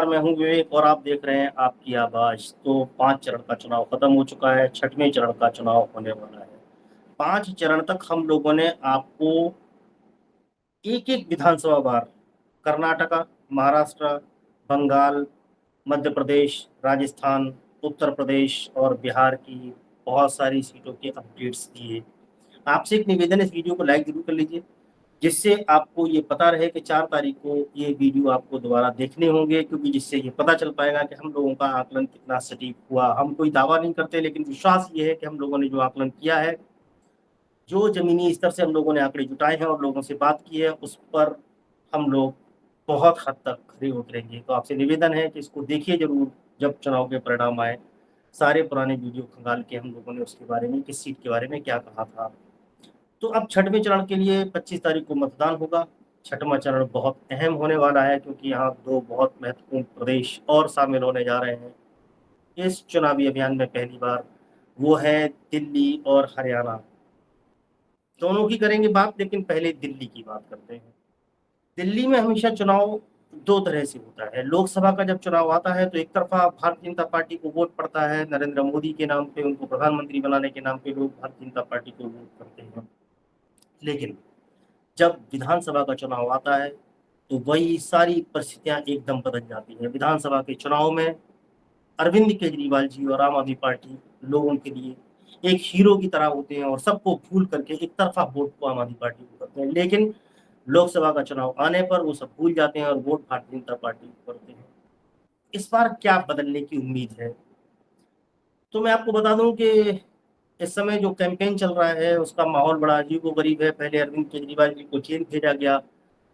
मैं हूँ विवेक और आप देख रहे हैं आपकी आवाज। तो 5 चरण का चुनाव खत्म हो चुका है, 6वें चरण का चुनाव होने वाला है। 5 चरण तक हम लोगों ने आपको एक एक विधानसभा वार कर्नाटका, महाराष्ट्र, बंगाल, मध्य प्रदेश, राजस्थान, उत्तर प्रदेश और बिहार की बहुत सारी सीटों के अपडेट्स दिए। आपसे एक निवेदन है, इस वीडियो को लाइक जरूर कर लीजिए, जिससे आपको ये पता रहे कि 4 तारीख को ये वीडियो आपको दोबारा देखने होंगे, क्योंकि जिससे ये पता चल पाएगा कि हम लोगों का आकलन कितना सटीक हुआ। हम कोई दावा नहीं करते, लेकिन विश्वास ये है कि हम लोगों ने जो आकलन किया है, जो जमीनी स्तर से हम लोगों ने आंकड़े जुटाए हैं और लोगों से बात की है, उस पर हम लोग बहुत हद तक खरे उतरेंगे। तो आपसे निवेदन है कि इसको देखिए जरूर। जब चुनाव के परिणाम आए, सारे पुराने वीडियो खंगाल के हम लोगों ने उसके बारे में, किस सीट के बारे में क्या कहा था। तो अब 6वें चरण के लिए 25 तारीख को मतदान होगा। 6वां चरण बहुत अहम होने वाला है, क्योंकि यहाँ 2 बहुत महत्वपूर्ण प्रदेश और शामिल होने जा रहे हैं इस चुनावी अभियान में पहली बार। वो है दिल्ली और हरियाणा। दोनों की करेंगे बात, लेकिन पहले दिल्ली की बात करते हैं। दिल्ली में हमेशा चुनाव 2 तरह से होता है। लोकसभा का जब चुनाव आता है तो एक तरफा भारतीय जनता पार्टी को वोट पड़ता है, नरेंद्र मोदी के नाम पे, उनको प्रधानमंत्री बनाने के नाम पे लोग भारतीय जनता पार्टी को वोट करते हैं। लेकिन जब विधानसभा का चुनाव आता है तो वही सारी परिस्थितियां एकदम बदल जाती हैं। विधानसभा के चुनाव में अरविंद केजरीवाल जी और आम आदमी पार्टी लोगों के लिए एक हीरो की तरह होते हैं और सबको भूल करके एक तरफा वोट को आम आदमी पार्टी को करते हैं। लेकिन लोकसभा का चुनाव आने पर वो सब भूल जाते हैं और वोट भारतीय जनता पार्टी को करते हैं। इस बार क्या बदलने की उम्मीद है? तो मैं आपको बता दूं कि इस समय जो कैंपेन चल रहा है उसका माहौल बड़ा अजीबोगरीब है। पहले अरविंद केजरीवाल जी को जेल भेजा गया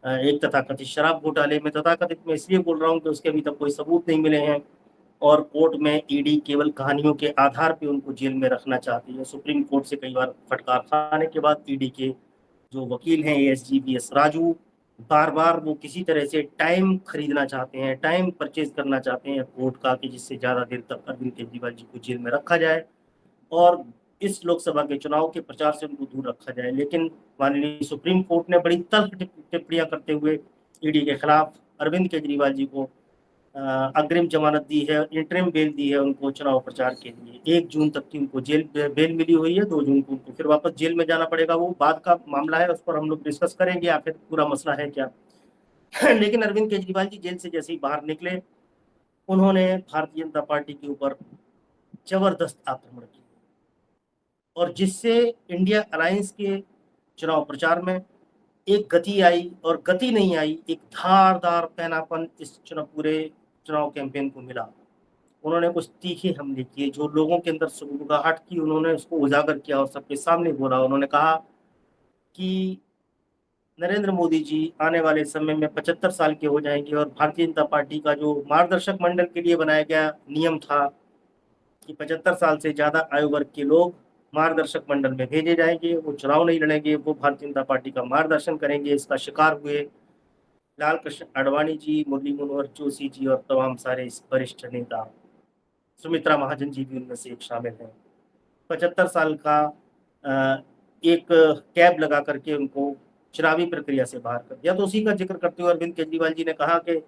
एक तथाकथित शराब घोटाले में। तथाकथित मैं इसलिए बोल रहा हूँ कि उसके अभी तक कोई सबूत नहीं मिले हैं और कोर्ट में ईडी केवल कहानियों के आधार पर उनको जेल में रखना चाहती है। सुप्रीम कोर्ट से कई बार फटकार खाने के बाद ईडी के जो वकील हैं एएसजी बीएस राजू, बार बार वो किसी तरह से टाइम खरीदना चाहते हैं, टाइम परचेज करना चाहते हैं कोर्ट का, कि जिससे ज्यादा देर तक अरविंद केजरीवाल जी को जेल में रखा जाए और इस लोकसभा के चुनाव के प्रचार से उनको दूर रखा जाए। लेकिन माननीय सुप्रीम कोर्ट ने बड़ी तल्ख टिप्पणियां करते हुए ईडी के खिलाफ अरविंद केजरीवाल जी को अग्रिम जमानत दी है, इंटरिम बेल दी है उनको चुनाव प्रचार के लिए। 1 जून तक की उनको जेल बेल मिली हुई है, 2 जून को उनको फिर वापस जेल में जाना पड़ेगा। वो बाद का मामला है, उस पर हम लोग डिस्कस करेंगे आखिर पूरा मसला है क्या। लेकिन अरविंद केजरीवाल जी जेल से जैसे ही बाहर निकले, उन्होंने भारतीय जनता पार्टी के ऊपर जबरदस्त आक्रमण किया और जिससे इंडिया अलायंस के चुनाव प्रचार में एक गति आई, और गति नहीं आई, एक धारदार पैनापन इस चुनाव पूरे चुनाव कैंपेन को मिला। उन्होंने कुछ तीखे हमले किए, जो लोगों के अंदर सुगबुगाहट की उन्होंने उसको उजागर किया और सबके सामने बोला। उन्होंने कहा कि नरेंद्र मोदी जी आने वाले समय में 75 साल के हो जाएंगे और भारतीय जनता पार्टी का जो मार्गदर्शक मंडल के लिए बनाया गया नियम था कि 75 साल से ज्यादा आयु वर्ग के लोग मार्गदर्शक मंडल में भेजे जाएंगे, वो चुनाव नहीं लड़ेंगे, वो भारतीय जनता पार्टी का मार्गदर्शन करेंगे। इसका शिकार हुए लाल कृष्ण आडवाणी जी, मुरली मनोहर जोशी जी और तमाम सारे वरिष्ठ नेता। सुमित्रा महाजन जी भी उनमें से एक शामिल हैं। 75 साल का एक कैब लगा करके उनको चुनावी प्रक्रिया से बाहर कर दिया। तो उसी का जिक्र करते हुए अरविंद केजरीवाल जी ने कहा कि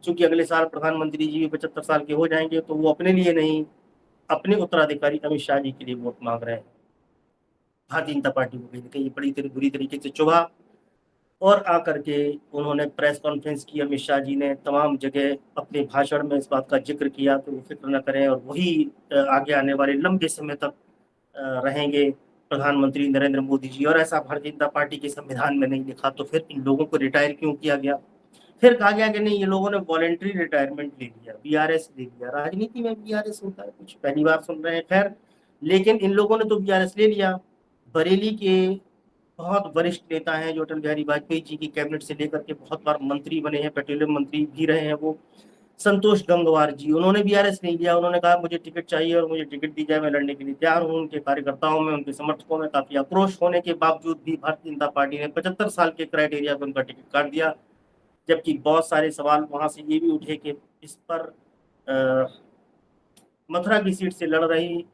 चूंकि अगले साल प्रधानमंत्री जी भी 75 साल के हो जाएंगे, तो वो अपने लिए नहीं, अपने उत्तराधिकारी अमित शाह जी के लिए वोट मांग रहे हैं। भारतीय जनता पार्टी को कहीं ना कहीं बड़ी बुरी तरीके से चुभा और आकर के उन्होंने प्रेस कॉन्फ्रेंस की। अमित शाह जी ने तमाम जगह अपने भाषण में इस बात का जिक्र किया कि वो फिक्र न करें और वही आगे आने वाले लंबे समय तक रहेंगे प्रधानमंत्री नरेंद्र मोदी जी। और ऐसा भारतीय जनता पार्टी के संविधान में नहीं लिखा, तो फिर इन लोगों को रिटायर क्यों किया गया? फिर कहा गया कि नहीं, ये लोगों ने वॉलेंट्री रिटायरमेंट ले लिया, बीआरएस ले लिया। राजनीति में बीआरएस होता है, कुछ पहली बार सुन रहे हैं। खैर, लेकिन इन लोगों ने तो बीआरएस ले लिया। बरेली के बहुत वरिष्ठ नेता हैं जो अटल बिहारी वाजपेयी जी की कैबिनेट से लेकर के बहुत बार मंत्री बने हैं, पेट्रोलियम मंत्री भी रहे हैं, वो संतोष गंगवार जी, उन्होंने बीआरएस नहीं लिया। उन्होंने कहा मुझे टिकट चाहिए और मुझे टिकट दी जाए, मैं लड़ने के लिए तैयार हूँ। उनके कार्यकर्ताओं में, उनके समर्थकों में काफी आक्रोश होने के बावजूद भी भारतीय जनता पार्टी ने 75 साल के क्राइटेरिया पर उनका टिकट काट दिया। जबकि बहुत सारे सवाल वहां से ये भी उठे कि इस पर मथुरा की सीट से लड़ रही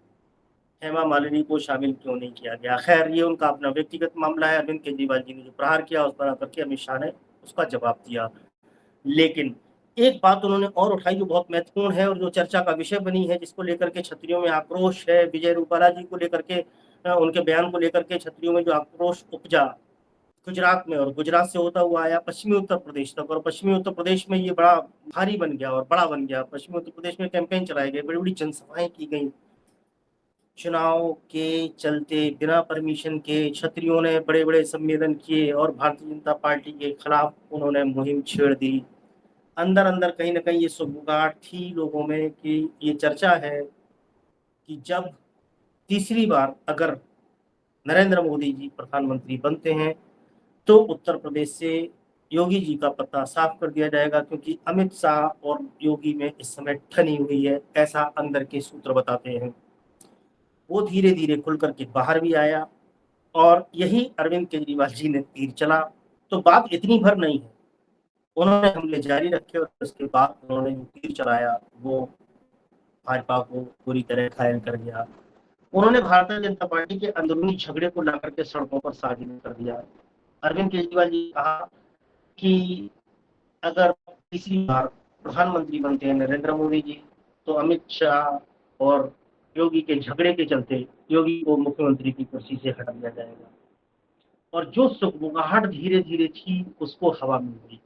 हेमा मालिनी को शामिल क्यों नहीं किया गया। खैर, ये उनका अपना व्यक्तिगत मामला है। अरविंद केजरीवाल जी ने जो प्रहार किया उस पर आकर के अमित शाह ने उसका जवाब दिया। लेकिन एक बात उन्होंने और उठाई जो बहुत महत्वपूर्ण है और जो चर्चा का विषय बनी है, जिसको लेकर के क्षत्रियों में आक्रोश है, विजय रूपाला जी को लेकर के उनके बयान को लेकर के क्षत्रियों में जो आक्रोश उपजा गुजरात में, और गुजरात से होता हुआ आया पश्चिमी उत्तर प्रदेश तक, और पश्चिमी उत्तर प्रदेश में ये बड़ा भारी बन गया और बड़ा बन गया। पश्चिमी उत्तर प्रदेश में कैंपेन चलाए गए, बड़ी बड़ी जनसभाएं की गई। चुनाव के चलते बिना परमिशन के क्षत्रियों ने बड़े बड़े सम्मेलन किए और भारतीय जनता पार्टी के खिलाफ उन्होंने मुहिम छेड़ दी। अंदर अंदर कहीं ना कहीं ये सुगबुगाहट थी लोगों में कि ये चर्चा है कि जब तीसरी बार अगर नरेंद्र मोदी जी प्रधानमंत्री बनते हैं तो उत्तर प्रदेश से योगी जी का पत्ता साफ कर दिया जाएगा, क्योंकि अमित शाह और योगी में इस समय ठनी हुई है, ऐसा अंदर के सूत्र बताते हैं। वो धीरे धीरे खुल करके बाहर भी आया और यही अरविंद केजरीवाल जी ने तीर चला। तो बात इतनी भर नहीं है, उन्होंने हमले जारी रखे और उसके बाद उन्होंने जो तीर चलाया वो भाजपा को पूरी तरह घायल कर दिया। उन्होंने भारतीय जनता पार्टी के अंदरूनी झगड़े को लाकर के सड़कों पर साजिश कर दिया। अरविंद केजरीवाल जी कहा कि अगर तीसरी बार प्रधानमंत्री बनते हैं नरेंद्र मोदी जी तो अमित शाह और योगी के झगड़े के चलते योगी को मुख्यमंत्री की कुर्सी से हटा दिया जाएगा। और जो सुगबुगाहट धीरे धीरे थी उसको हवा मिल गई।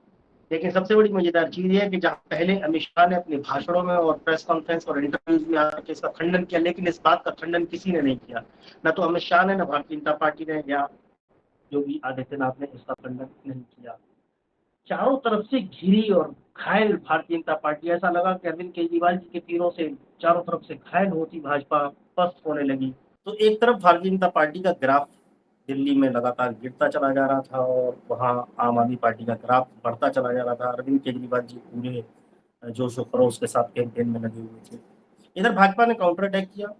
लेकिन सबसे बड़ी मजेदार चीज ये है कि जहां पहले अमित शाह ने अपने भाषणों में और प्रेस कॉन्फ्रेंस और इंटरव्यूज में आकर इसका खंडन किया, लेकिन इस बात का खंडन किसी ने नहीं किया। न तो अमित शाह ने, न भारतीय जनता पार्टी ने या योगी आदित्यनाथ ने इसका खंडन नहीं किया। चारों तरफ से घिरी और घायल भारतीय जनता पार्टी, ऐसा लगा कि अरविंद केजरीवाल जी के तीरों से चारों तरफ से घायल होती भाजपा पस्त होने लगी। तो एक तरफ भारतीय जनता पार्टी का ग्राफ दिल्ली में लगातार गिरता चला जा रहा था और वहाँ आम आदमी पार्टी का ग्राफ बढ़ता चला जा रहा था। अरविंद केजरीवाल जी पूरे जोश और खरोश के साथ कैंपेन में लगे हुए थे। इधर भाजपा ने काउंटर अटैक किया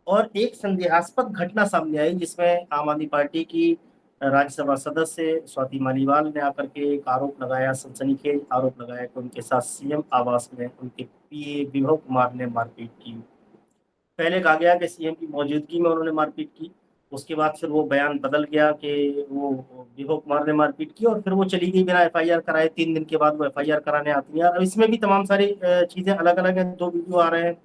और एक संदेहास्पद घटना सामने आई, जिसमें आम आदमी पार्टी की राज्यसभा सदस्य स्वाति मालीवाल ने आकर के एक आरोप लगाया, सनसनीखेज आरोप लगाया कि उनके साथ सीएम आवास में उनके पीए विभव कुमार ने मारपीट की। पहले कहा गया कि सीएम की मौजूदगी में उन्होंने मारपीट की, उसके बाद फिर वो बयान बदल गया कि वो विभव कुमार ने मारपीट की, और फिर वो चली गई बिना एफआईआर कराए। 3 दिन के बाद वो एफआईआर कराने आती है। और इसमें भी तमाम सारी चीजें अलग अलग हैं। 2 वीडियो आ रहे हैं,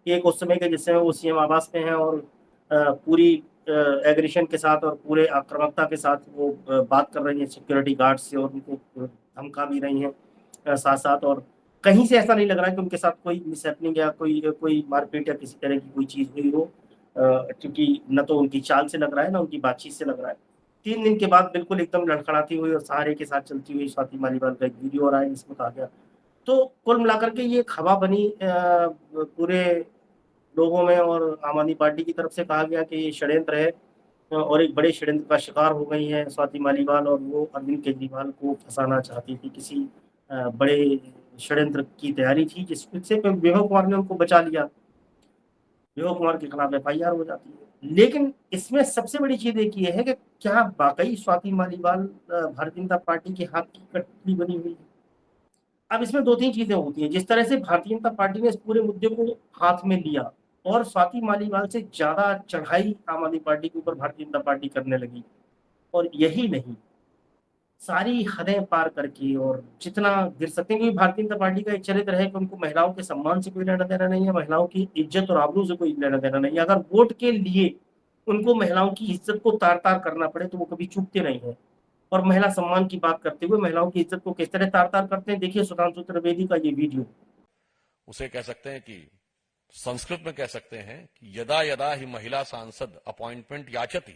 एक उस समय के जिस समय वो सीएम आवास में है और पूरी एग्रेशन के साथ और पूरे आक्रामकता के साथ वो बात कर रही है सिक्योरिटी गार्ड से और उनको धमका भी रही हैं साथ साथ। और कहीं से ऐसा नहीं लग रहा कि उनके साथ कोई मिसहैपनिंग या कोई मारपीट या किसी तरह की कोई चीज हुई हो, क्योंकि न तो उनकी चाल से लग रहा है, न उनकी बातचीत से लग रहा है। 3 दिन के बाद बिल्कुल एकदम लड़खड़ाती हुई और सहारे के साथ चलती हुई स्वाति मालीवाल का एक वीडियो आ रहा है, जिसमें कहा गया। तो कुल मिलाकर के ये खबा बनी पूरे लोगों में, और आम आदमी पार्टी की तरफ से कहा गया कि ये षड्यंत्र है और एक बड़े षड्यंत्र का शिकार हो गई है स्वाति मालीवाल, और वो अरविंद केजरीवाल को फंसाना चाहती थी। किसी बड़े षड्यंत्र की तैयारी थी जिससे विभव कुमार ने उनको बचा लिया। विभव कुमार के खिलाफ एफआईआर हो जाती है। लेकिन इसमें सबसे बड़ी चीज एक ये है कि क्या वाकई स्वाति मालीवाल भारतीय जनता पार्टी के हाथ की कठपुतली बनी हुई है? अब इसमें 2-3 चीजें होती हैं। जिस तरह से भारतीय जनता पार्टी ने इस पूरे मुद्दे को हाथ में लिया और स्वाति मालीवाल से ज्यादा चढ़ाई आम आदमी पार्टी के ऊपर भारतीय जनता पार्टी करने लगी, और यही नहीं, सारी हदें पार करके और जितना गिर सकते हैं, क्योंकि भारतीय जनता पार्टी का एक चरित्र है कि उनको महिलाओं के सम्मान से कोई लेना देना नहीं है, महिलाओं की इज्जत और आबरू से कोई लेना देना नहीं है। अगर वोट के लिए उनको महिलाओं की इज्जत को तार तार करना पड़े तो वो कभी चूकते नहीं है। और महिला सम्मान की बात करते हुए महिलाओं की इज्जत को किस तरह तार तार करते हैं, देखिए सुधांशु त्रिवेदी का ये वीडियो। उसे कह सकते हैं कि संस्कृत में कह सकते हैं कि यदा यदा ही महिला सांसद अपॉइंटमेंट याचती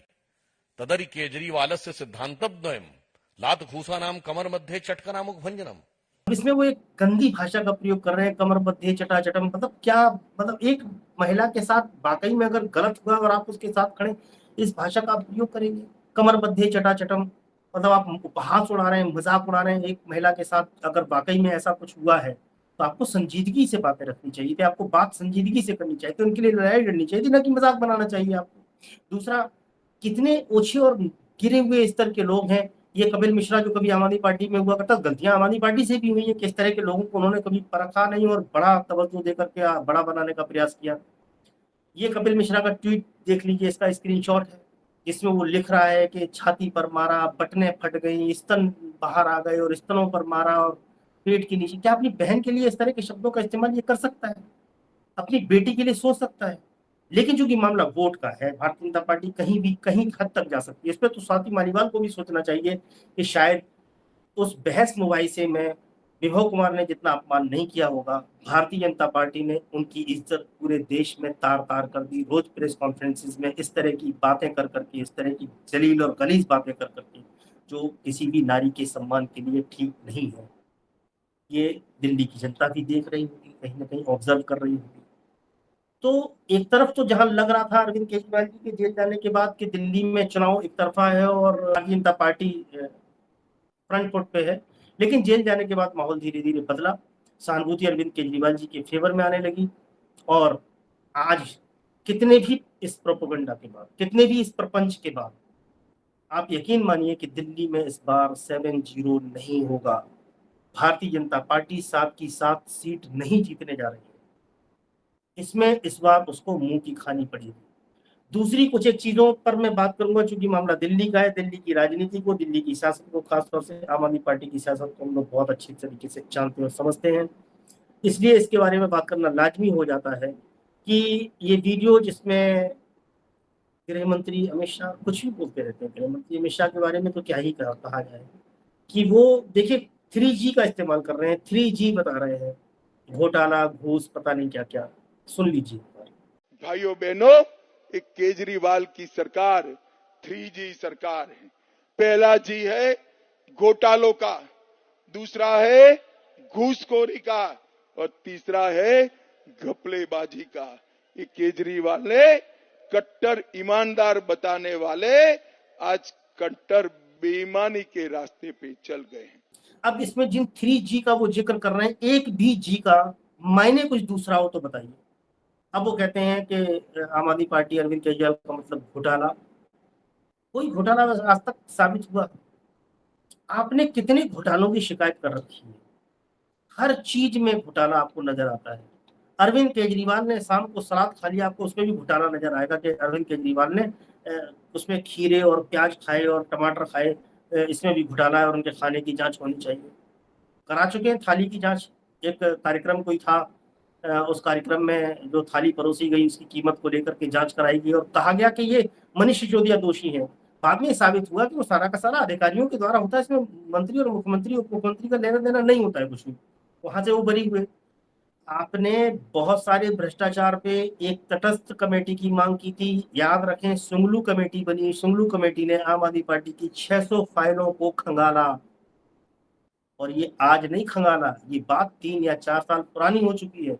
तदरि केजरीवालस्य सिद्धांतद्वयम् लात घूसा नाम कमर मध्य चटकनामुख भंजनम। अब इसमें वो एक गंदी भाषा का प्रयोग कर रहे हैं, कमर बद्धे चटाचटम। मतलब क्या, मतलब एक महिला के साथ वाकई में अगर गलत हुआ और आप उसके साथ खड़े इस भाषा का प्रयोग करेंगे, कमर बद्धे चटाचटम, मतलब आप उपहास उड़ा रहे हैं, मजाक उड़ा रहे हैं। एक महिला के साथ अगर वाकई में ऐसा कुछ हुआ है तो आपको संजीदगी से बातें रखनी चाहिए थी, आपको बात संजीदगी से करनी चाहिए थी, उनके लिए लड़ाई लड़नी चाहिए थी, ना कि मजाक बनाना चाहिए आपको। दूसरा, कितने ओछे और गिरे हुए स्तर के लोग हैं। ये कपिल मिश्रा जो कभी आम आदमी पार्टी में हुआ करता, गलतियां आम आदमी पार्टी से भी हुई है। किस तरह के लोगों को उन्होंने कभी परखा नहीं और बड़ा तवज्जो देकर के बड़ा बनाने का प्रयास किया। ये कपिल मिश्रा का ट्वीट देख लीजिए, इसका स्क्रीनशॉट है, जिसमें वो लिख रहा है कि छाती पर मारा, बटने फट गई, स्तन बाहर आ गए और स्तनों पर मारा, और पेट के नीचे, क्या अपनी बहन के लिए इस तरह के शब्दों का इस्तेमाल ये कर सकता है? अपनी बेटी के लिए सोच सकता है? लेकिन चूंकि मामला वोट का है, भारतीय जनता पार्टी कहीं भी कहीं हद तक जा सकती है। इस पर तो स्वाति मालीवाल को भी सोचना चाहिए कि शायद उस बहस मुबाहिसे में विभव कुमार ने जितना अपमान नहीं किया होगा, भारतीय जनता पार्टी ने उनकी इज्जत पूरे देश में तार तार कर दी। रोज प्रेस कॉन्फ्रेंसिस में इस तरह की बातें कर करके, इस तरह की जलील और गलीज बातें कर करके, जो किसी भी नारी के सम्मान के लिए ठीक नहीं है। ये दिल्ली की जनता भी देख रही होगी, कहीं ना कहीं ऑब्जर्व कर रही होगी। तो एक तरफ तो जहां लग रहा था अरविंद केजरीवाल जी के जेल जाने के बाद कि दिल्ली में चुनाव एक तरफा है और Bharatiya Janata party front foot पे है, लेकिन जेल जाने के बाद माहौल धीरे धीरे बदला। सहानुभूति अरविंद केजरीवाल जी के फेवर में आने लगी। और आज कितने भी इस प्रोपेगेंडा के बाद, कितने भी इस प्रपंच के बाद, आप यकीन मानिए कि दिल्ली में इस बार 7-0 नहीं होगा। भारतीय जनता पार्टी 7 की 7 सीट नहीं जीतने जा रही है। इसमें इस बार उसको मुंह की खानी पड़ेगी। दूसरी कुछ एक चीजों पर मैं बात करूंगा, चूंकि मामला दिल्ली का है। दिल्ली की राजनीति को, दिल्ली की सियासत को, खासतौर से आम आदमी पार्टी की सियासत को हम लोग बहुत अच्छी तरीके से जानते और समझते हैं, इसलिए इसके बारे में बात करना लाजमी हो जाता है कि ये वीडियो जिसमें गृह मंत्री अमित शाह कुछ भी बोलते रहते हैं, गृह मंत्री अमित शाह के बारे में तो क्या ही कहा जाए, कि वो देखिए 3G का इस्तेमाल कर रहे हैं, 3G बता रहे हैं, घोटाला, घूस, पता नहीं क्या क्या। सुन लीजिए। भाइयों बहनों, एक केजरीवाल की सरकार 3G सरकार है। पहला जी है घोटालों का, दूसरा है घूसखोरी का और तीसरा है घपलेबाजी का। ये केजरीवाल ने कट्टर ईमानदार बताने वाले आज कट्टर बेईमानी के रास्ते पे चल गए हैं। अब इसमें जिन 3G का वो जिक्र कर रहे हैं, एक भी जी का मायने कुछ दूसरा हो तो बताइए। अब वो कहते हैं कि आम आदमी पार्टी, अरविंद केजरीवाल का मतलब घोटाला। कोई घोटाला आज तक साबित हुआ? आपने कितने घोटालों की शिकायत कर रखी है? हर चीज में घोटाला आपको नजर आता है। अरविंद केजरीवाल ने शाम को सलाद खा लिया, आपको उसमें भी घोटाला नजर आएगा कि अरविंद केजरीवाल ने उसमें खीरे और प्याज खाए और टमाटर खाए, इसमें भी घोटाला है और उनके खाने की जांच होनी चाहिए। करा चुके हैं थाली की जांच। एक कार्यक्रम कोई था, उस कार्यक्रम में जो थाली परोसी गई उसकी कीमत को लेकर के जांच कराई गई और कहा गया कि ये मनीष सिसोदिया दोषी हैं। बाद में साबित हुआ कि वो सारा का सारा अधिकारियों के द्वारा होता है, इसमें मंत्री और मुख्यमंत्री, उप मुख्यमंत्री का लेना देना नहीं होता है कुछ भी। वहां से वो बरी हुए। आपने बहुत सारे भ्रष्टाचार पे एक तटस्थ कमेटी की मांग की थी। याद रखें, सुंगलू कमेटी बनी। सुंगलू कमेटी ने आम आदमी पार्टी की 600 फाइलों को खंगाला। और ये आज नहीं खंगाला, ये बात 3 या 4 साल पुरानी हो चुकी है।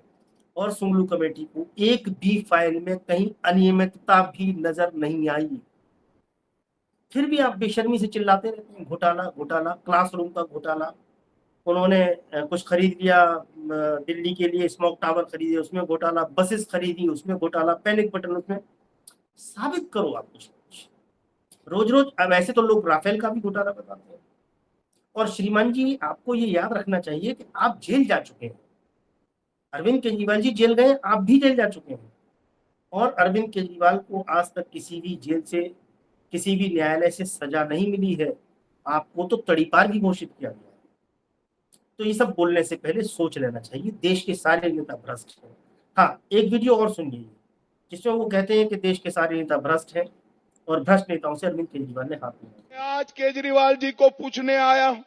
और सुंगलू कमेटी को एक भी फाइल में कहीं अनियमितता भी नजर नहीं आई। फिर भी आप बेशर्मी से चिल्लाते रहते हैं घोटाला घोटाला। क्लासरूम का घोटाला, उन्होंने कुछ खरीद लिया, दिल्ली के लिए स्मोक टावर खरीदे, उसमें घोटाला। बसेस खरीदी, उसमें घोटाला। पैनिक बटन, उसमें। साबित करो आप कुछ। रोज रोज अब ऐसे तो लोग राफेल का भी घोटाला बताते हैं। और श्रीमान जी, आपको ये याद रखना चाहिए कि आप जेल जा चुके हैं। अरविंद केजरीवाल जी जेल गए, आप भी जेल जा चुके हैं। और अरविंद केजरीवाल को आज तक किसी भी जेल से, किसी भी न्यायालय से सजा नहीं मिली है। आपको तो तड़ीपार भी घोषित किया गया है। तो ये सब बोलने से पहले सोच लेना चाहिए। देश के सारे नेता भ्रष्ट हैं। हाँ, एक वीडियो और सुनिए जिसमें वो कहते हैं कि देश के सारे नेता भ्रष्ट हैं और भ्रष्ट नेताओं से अरविंद केजरीवाल ने हाथ मिलाया। आज केजरीवाल जी को पूछने आया हूं,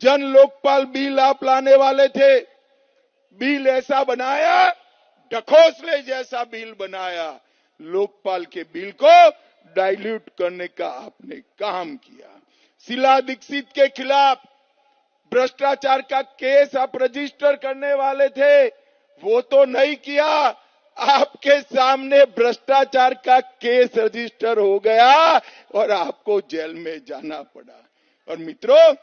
जन लोकपाल बिल आप लाने वाले थे, बिल ऐसा बनाया, ढकोसले जैसा बिल बनाया। लोकपाल के बिल को डाइल्यूट करने का आपने काम किया। शीला दीक्षित के खिलाफ भ्रष्टाचार का केस आप रजिस्टर करने वाले थे, वो तो नहीं किया। आपके सामने भ्रष्टाचार का केस रजिस्टर हो गया और आपको जेल में जाना पड़ा। और मित्रों,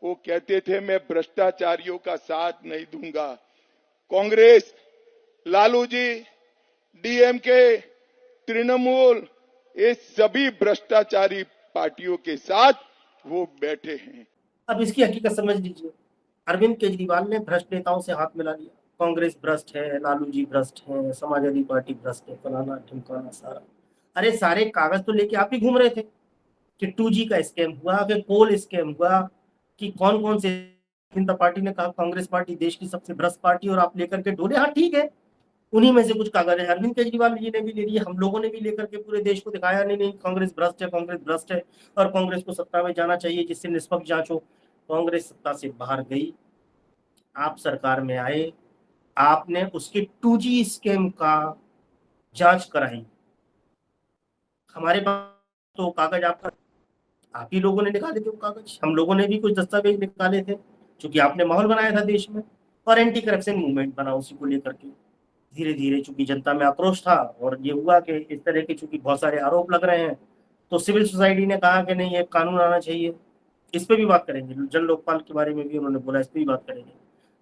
वो कहते थे मैं भ्रष्टाचारियों का साथ नहीं दूंगा। कांग्रेस, लालू जी, डीएमके, तृणमूल, ये सभी भ्रष्टाचारी पार्टियों के साथ वो बैठे हैं। अब इसकी हकीकत समझ लीजिए। अरविंद केजरीवाल ने भ्रष्ट नेताओं से हाथ मिला लिया। कांग्रेस भ्रष्ट है, लालू जी भ्रष्ट है, समाजवादी पार्टी भ्रष्ट है, फलाना ढिमकाना सारा। अरे सारे कागज तो लेके आप ही घूम रहे थे कि 2G का स्कैम हुआ, कि कोल स्कैम हुआ, कि कौन कौन से जनता पार्टी ने कहा कांग्रेस पार्टी देश की सबसे भ्रष्ट पार्टी और आप लेकर के डोले। हाँ ठीक है, उन्हीं में से कुछ कागज है, अरविंद केजरीवाल जी ने भी ले लिए, हम लोगों ने भी लेकर के पूरे देश को दिखाया, नहीं नहीं कांग्रेस भ्रष्ट है, कांग्रेस भ्रष्ट है और कांग्रेस को सत्ता में जाना चाहिए जिससे निष्पक्ष जांच हो। कांग्रेस सत्ता से बाहर गई, आप सरकार में आए, आपने उसके 2G स्कैम का जांच कराई। हमारे पास तो कागज आपका, आप ही लोगों ने निकाले थे वो कागज, हम लोगों ने भी कुछ दस्तावेज निकाले थे, क्योंकि आपने माहौल बनाया था देश में और एंटी करप्शन मूवमेंट बना उसी को लेकर के। धीरे धीरे चूंकि जनता में आक्रोश था और ये हुआ कि इस तरह के चूंकि बहुत सारे आरोप लग रहे हैं, तो सिविल सोसाइटी ने कहा कि नहीं ये कानून आना चाहिए। इस पे भी बात करेंगे, जन लोकपाल के बारे में भी उन्होंने बोला, इस पे भी बात करेंगे।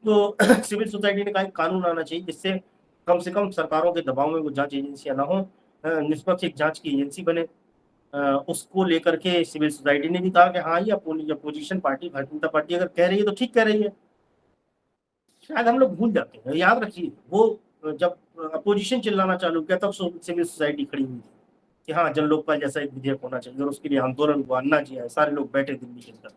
तो सिविल सोसाइटी ने कहा कानून आना चाहिए जिससे कम से कम सरकारों के दबाव में वो जांच एजेंसियां ना हो, निष्पक्ष एक जांच की एजेंसी बने। उसको लेकर के सिविल सोसाइटी ने भी कहा कि हाँ ये opposition party Bharatiya Janata party अगर कह रही है तो ठीक कह रही है। शायद हम लोग भूल जाते हैं, याद रखिए वो जब अपोजिशन चिल्लाना चालू किया तब सिविल सोसाइटी खड़ी हुई थी कि हाँ जन लोकपाल जैसा एक विधेयक होना चाहिए और उसके लिए आंदोलन हुआ, अन्ना जी आए, सारे लोग बैठे दिल्ली के अंदर।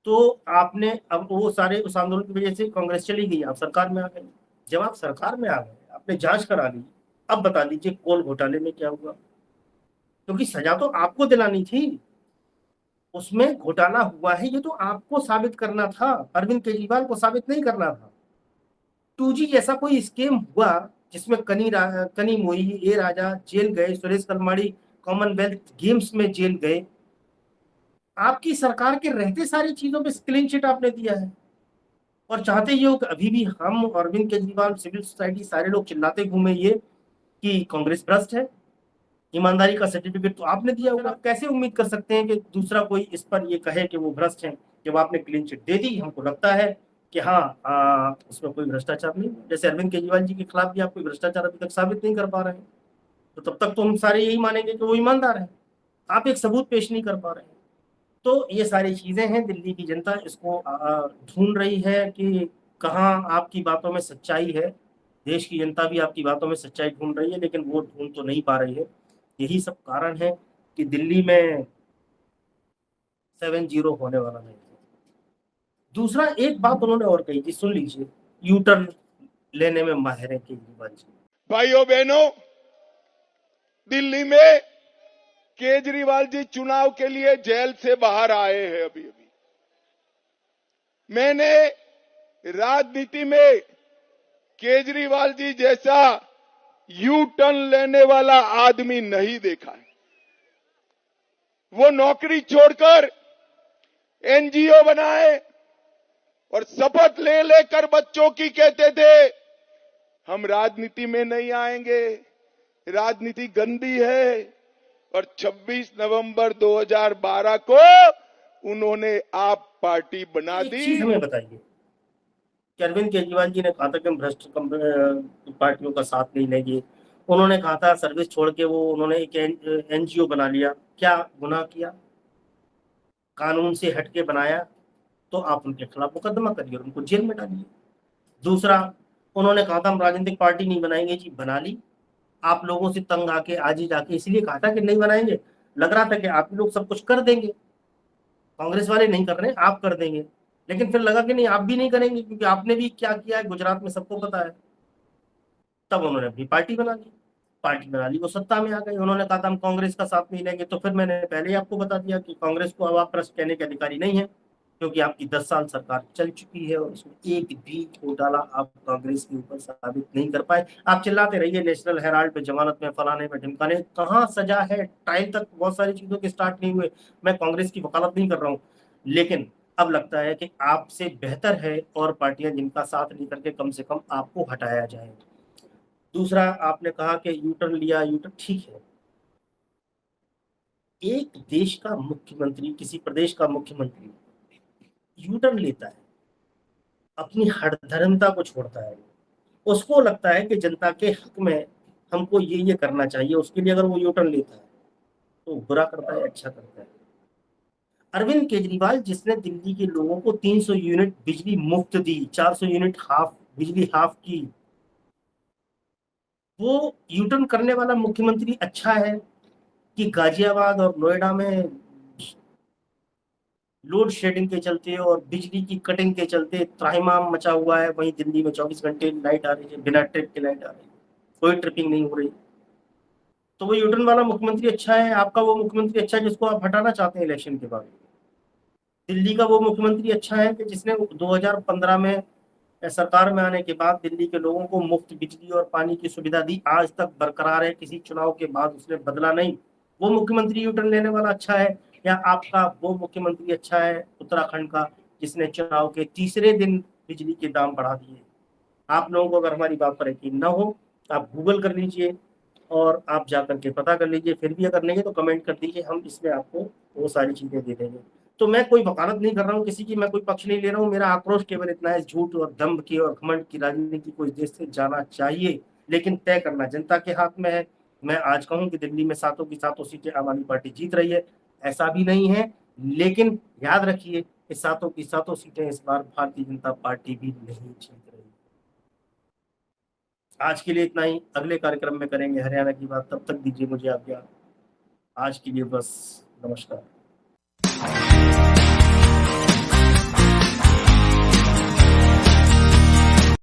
तो आपने अब वो सारे उस आंदोलन की वजह से कांग्रेस चली गई, आप सरकार में आ गए। जब आप सरकार में आ गए, आपने जांच करा ली, अब बता दीजिए कोल घोटाले में क्या हुआ, क्योंकि सजा तो आपको दिलानी थी, उसमें घोटाला हुआ है ये तो आपको साबित करना था, अरविंद केजरीवाल को साबित नहीं करना था। 2G जैसा कोई स्कीम हुआ जिसमें कनी मोई, ए राजा जेल गए, सुरेश कलमाड़ी कॉमनवेल्थ गेम्स में जेल गए, आपकी सरकार के रहते सारी चीजों पे क्लीन चिट आपने दिया है। और चाहते ये हो कि अभी भी हम अरविंद केजरीवाल, सिविल सोसाइटी, सारे लोग चिल्लाते घूमे ये कि कांग्रेस भ्रष्ट है, ईमानदारी का सर्टिफिकेट तो आपने दिया होगा। आप कैसे उम्मीद कर सकते हैं कि दूसरा कोई इस पर ये कहे कि वो भ्रष्ट है, जब आपने क्लीन चिट दे दी। हमको लगता है कि हाँ उसमें कोई भ्रष्टाचार नहीं, जैसे अरविंद केजरीवाल जी के खिलाफ भी आप कोई भ्रष्टाचार अभी तक साबित नहीं कर पा रहे हैं, तो तब तक तो हम सारे यही मानेंगे कि वो ईमानदार है। आप एक सबूत पेश नहीं कर पा रहे हैं। तो ये सारी चीजें हैं, दिल्ली की जनता इसको ढूंढ रही है कि कहाँ आपकी बातों में सच्चाई है। देश की जनता भी आपकी बातों में सच्चाई ढूंढ रही है, लेकिन वो ढूंढ तो नहीं पा रही है। यही सब कारण है कि दिल्ली में 7-0 होने वाला नहीं। दूसरा एक बात उन्होंने और कही थी, सुन लीजिए, यू टर्न लेने में माहिर है केजरीवाल जी। भाइयों बहनों, दिल्ली में केजरीवाल जी चुनाव के लिए जेल से बाहर आए हैं अभी अभी। मैंने राजनीति में केजरीवाल जी जैसा यू टर्न लेने वाला आदमी नहीं देखा है। वो नौकरी छोड़कर एनजीओ बनाए और शपथ ले लेकर बच्चों की कहते थे हम राजनीति में नहीं आएंगे, राजनीति गंदी है। और 26 नवंबर 2012 को उन्होंने आप पार्टी बना दी। चीज हमें बताइए कि अरविंद केजरीवाल जी ने कहा था कि हम भ्रष्ट पार्टियों का साथ नहीं लेंगे, उन्होंने कहा था सर्विस छोड़ के वो उन्होंने एक एनजीओ बना लिया। क्या गुनाह किया, कानून से हटके बनाया, तो आप उनके खिलाफ मुकदमा करिए और उनको जेल में डालिए। दूसरा, उन्होंने कहा था हम राजनीतिक पार्टी नहीं बनाएंगे, जी बना ली। आप लोगों से तंग आके आज ही जाके इसलिए कहा था कि नहीं बनाएंगे, लग रहा था कि आप लोग सब कुछ कर देंगे, कांग्रेस वाले नहीं कर रहे, आप कर देंगे। लेकिन फिर लगा कि नहीं आप भी नहीं करेंगे, क्योंकि आपने भी क्या किया है गुजरात में सबको पता है। तब उन्होंने अपनी पार्टी बना ली, वो सत्ता में आ गए। उन्होंने कहा था हम कांग्रेस का साथ नहीं लेंगे, तो फिर मैंने पहले ही आपको बता दिया कि कांग्रेस को अब आप प्रश्न कहने के अधिकारी नहीं है, क्योंकि आपकी 10 साल सरकार चल चुकी है और उसमें एक भी घोटाला आप कांग्रेस के ऊपर साबित नहीं कर पाए। आप चिल्लाते रहिए नेशनल हेराल्ड पे जमानत में, फलाने में, ढिमकाने, कहाँ सजा है, टाइम तक बहुत सारी चीजों के स्टार्ट नहीं हुए। मैं कांग्रेस की वकालत नहीं कर रहा हूँ, लेकिन अब लगता है कि आपसे बेहतर है और पार्टियां जिनका साथ नहीं करके कम से कम आपको हटाया जाए। दूसरा, आपने कहा कि यू टर्न लिया, यू टर्न ठीक है। एक देश का मुख्यमंत्री, किसी प्रदेश का मुख्यमंत्री यू टर्न लेता है, अपनी हठधर्मिता को छोड़ता है, उसको लगता है कि जनता के हक में हमको ये करना चाहिए, उसके लिए अगर वो यू टर्न लेता है तो बुरा करता है, अच्छा करता है। अरविंद केजरीवाल जिसने दिल्ली के लोगों को 300 यूनिट बिजली मुफ्त दी, 400 यूनिट बिजली हाफ की, वो यू टर्न करने वाला मुख्यमंत्री अच्छा है कि गाजियाबाद और नोएडा में लोड शेडिंग के चलते और बिजली की कटिंग के चलते त्राहिमाम मचा हुआ है। वहीं दिल्ली में 24 घंटे लाइट आ रही है, बिना ट्रिप के लाइट आ रही है, कोई ट्रिपिंग नहीं हो रही। तो वो यूटर्न वाला मुख्यमंत्री अच्छा है, आपका वो मुख्यमंत्री अच्छा है जिसको आप हटाना चाहते हैं इलेक्शन के बाद। दिल्ली का वो मुख्यमंत्री अच्छा है कि जिसने 2015 में सरकार में आने के बाद दिल्ली के लोगों को मुफ्त बिजली और पानी की सुविधा दी, आज तक बरकरार है, किसी चुनाव के बाद उसने बदला नहीं। वो मुख्यमंत्री यूटर्न लेने वाला अच्छा है, या आपका वो मुख्यमंत्री अच्छा है उत्तराखंड का जिसने चुनाव के तीसरे दिन बिजली के दाम बढ़ा दिए? आप लोगों को अगर हमारी बात पर यकीन ना हो, आप गूगल कर लीजिए और आप जाकर के पता कर लीजिए। फिर भी अगर नहीं है तो कमेंट कर दीजिए, हम इसमें आपको वो सारी चीजें दे देंगे। तो मैं कोई वकालत नहीं कर रहा हूँ किसी की, मैं कोई पक्ष नहीं ले रहा हूँ। मेरा आक्रोश केवल इतना है, झूठ और दम्भ की और घमंड की राजनीति को इस देश से जाना चाहिए, लेकिन तय करना जनता के हाथ में है। मैं आज कहूँ कि दिल्ली में सातों की सातों सीटें आम आदमी पार्टी जीत रही है, ऐसा भी नहीं है, लेकिन याद रखिए कि सातों की सातों सीटें इस बार भारतीय जनता पार्टी भी नहीं जीत रही। आज के लिए इतना ही, अगले कार्यक्रम में करेंगे हरियाणा की बात, तब तक दीजिए मुझे आज्ञा। आज के लिए बस, नमस्कार।